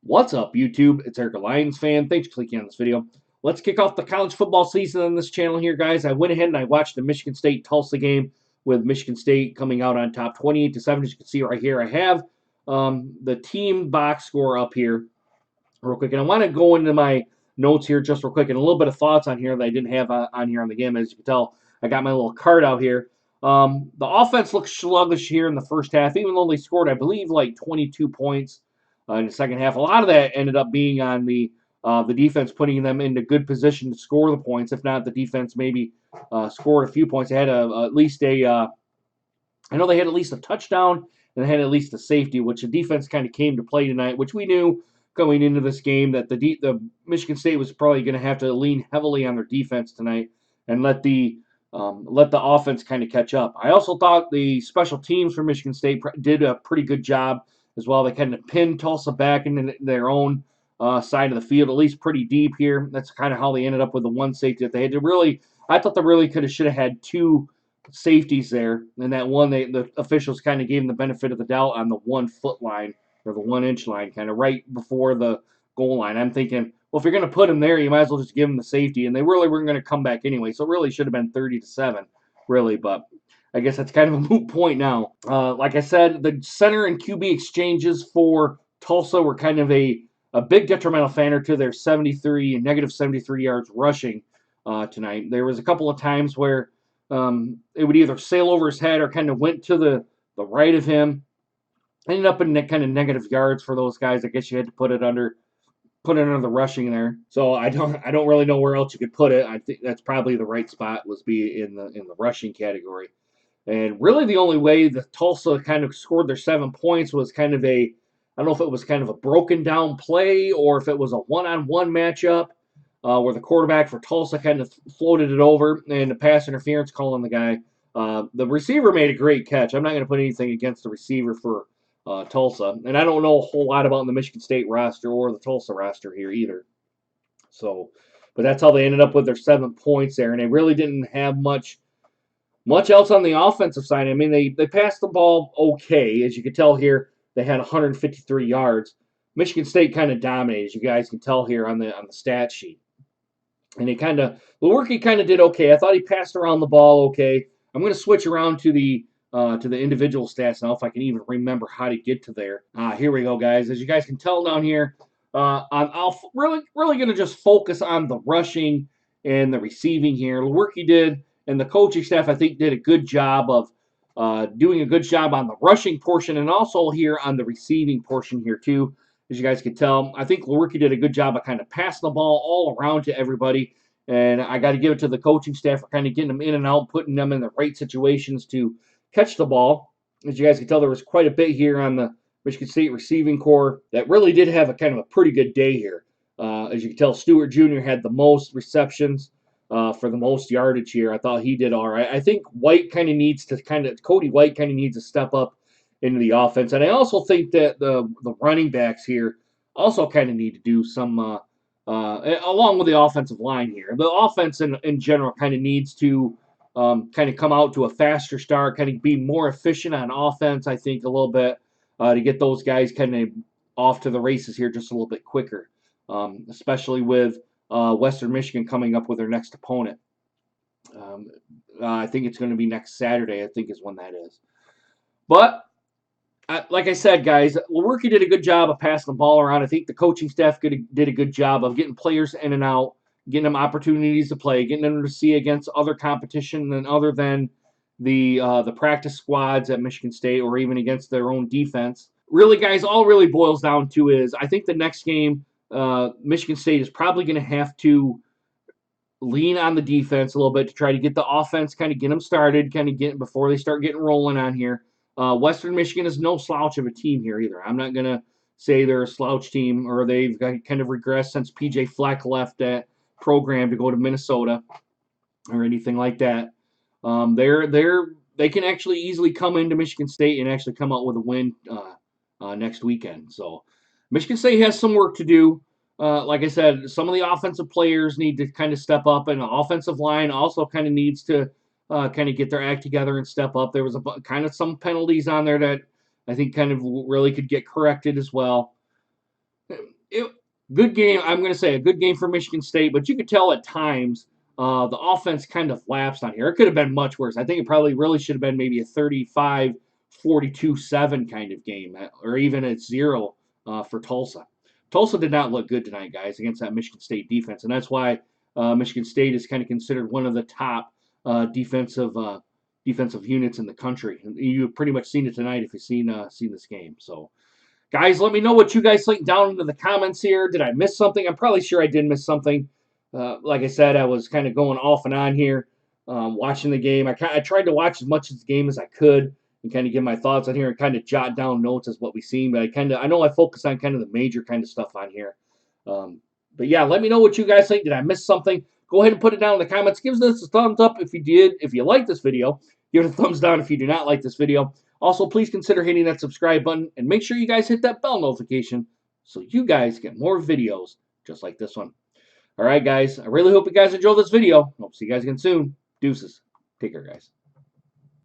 What's up, YouTube? It's Eric, a Lions fan. Thanks for clicking on this video. Let's kick off the college football season on this channel here, guys. I went ahead and I watched the Michigan State Tulsa game with Michigan State coming out on top 28-7. As you can see right here, I have the team box score up here real quick. And I want to go into my notes here just real quick and a little bit of thoughts on here that I didn't have on here on the game. As you can tell, I got my little card out here. The offense looks sluggish here in the first half, even though they scored, I believe, like 22 points in the second half. A lot of that ended up being on the defense, putting them into good position to score the points. If not, the defense maybe scored a few points. They had at least I know they had at least a touchdown and they had at least a safety, which the defense kind of came to play tonight, which we knew going into this game that the Michigan State was probably going to have to lean heavily on their defense tonight and let the offense kind of catch up. I also thought the special teams for Michigan State did a pretty good job as well. They kind of pinned Tulsa back into their own side of the field, at least pretty deep here. That's kind of how they ended up with the one safety that they had to really. I thought they really should have had two safeties there, and that one the officials kind of gave them the benefit of the doubt on the 1 foot line or the 1 inch line, kind of right before the goal line. I'm thinking, well, if you're going to put him there, you might as well just give him the safety, and they really weren't going to come back anyway. So it really should have been 30-7, really, but I guess that's kind of a moot point now. Like I said, the center and QB exchanges for Tulsa were kind of a big detrimental factor to their negative 73 yards rushing tonight. There was a couple of times where it would either sail over his head or kind of went to the right of him. Ended up in kind of negative yards for those guys. I guess you had to put it under the rushing there. So I don't really know where else you could put it. I think that's probably the right spot was be in the rushing category. And really the only way the Tulsa kind of scored their 7 points was kind of I don't know if it was kind of a broken down play or if it was a one-on-one matchup where the quarterback for Tulsa kind of floated it over and the pass interference call on the guy. The receiver made a great catch. I'm not going to put anything against the receiver for Tulsa. And I don't know a whole lot about the Michigan State roster or the Tulsa roster here either. So, but that's how they ended up with their 7 points there. And they really didn't have much else on the offensive side. I mean, they passed the ball okay. As you can tell here, they had 153 yards. Michigan State kind of dominated, as you guys can tell here on the stat sheet. And Lewerke kind of did okay. I thought he passed around the ball okay. I'm going to switch around to the individual stats now, if I can even remember how to get to there. Here we go, guys. As you guys can tell down here, I'm really going to just focus on the rushing and the receiving here. Lewerke did, and the coaching staff, I think, did a good job of doing a good job on the rushing portion and also here on the receiving portion here, too. As you guys can tell, I think Lewerke did a good job of kind of passing the ball all around to everybody. And I got to give it to the coaching staff for kind of getting them in and out, putting them in the right situations to catch the ball. As you guys can tell, there was quite a bit here on the Michigan State receiving corps that really did have a kind of a pretty good day here. As you can tell, Stewart Jr. had the most receptions for the most yardage here. I thought he did all right. I think Cody White kind of needs to step up into the offense. And I also think that the running backs here also kind of need to do some, along with the offensive line here. The offense in general kind of needs to kind of come out to a faster start, kind of be more efficient on offense, I think, a little bit to get those guys kind of off to the races here just a little bit quicker, especially with Western Michigan coming up with their next opponent. I think it's going to be next Saturday, I think is when that is. But like I said, guys, Lewerke did a good job of passing the ball around. I think the coaching staff did a good job of getting players in and out, getting them opportunities to play, getting them to see against other competition other than the practice squads at Michigan State or even against their own defense. Really, guys, all really boils down to is I think the next game, Michigan State is probably going to have to lean on the defense a little bit to try to get the offense, kind of get them started, before they start getting rolling on here. Western Michigan is no slouch of a team here either. I'm not going to say they're a slouch team or they've kind of regressed since P.J. Fleck left that program to go to Minnesota or anything like that. They can actually easily come into Michigan State and actually come out with a win next weekend. So Michigan State has some work to do. Like I said, some of the offensive players need to kind of step up, and the offensive line also kind of needs to kind of get their act together and step up. There was some penalties on there that I think kind of really could get corrected as well. Good game. I'm going to say a good game for Michigan State, but you could tell at times the offense kind of lapsed on here. It could have been much worse. I think it probably really should have been maybe a 35-42-7 kind of game, or even a 0 for Tulsa. Tulsa did not look good tonight, guys, against that Michigan State defense, and that's why Michigan State is kind of considered one of the top defensive units in the country. You've pretty much seen it tonight if you've seen this game. So. Guys, let me know what you guys think down into the comments here. Did I miss something? I'm probably sure I did miss something. Like I said, I was kind of going off and on here, watching the game. I tried to watch as much of the game as I could and kind of give my thoughts on here and kind of jot down notes as what we've seen. But I know I focus on kind of the major kind of stuff on here. But yeah, let me know what you guys think. Did I miss something? Go ahead and put it down in the comments. Give this a thumbs up if you did. If you like this video, give it a thumbs down if you do not like this video. Also, please consider hitting that subscribe button and make sure you guys hit that bell notification so you guys get more videos just like this one. All right, guys, I really hope you guys enjoyed this video. Hope to see you guys again soon. Deuces. Take care, guys.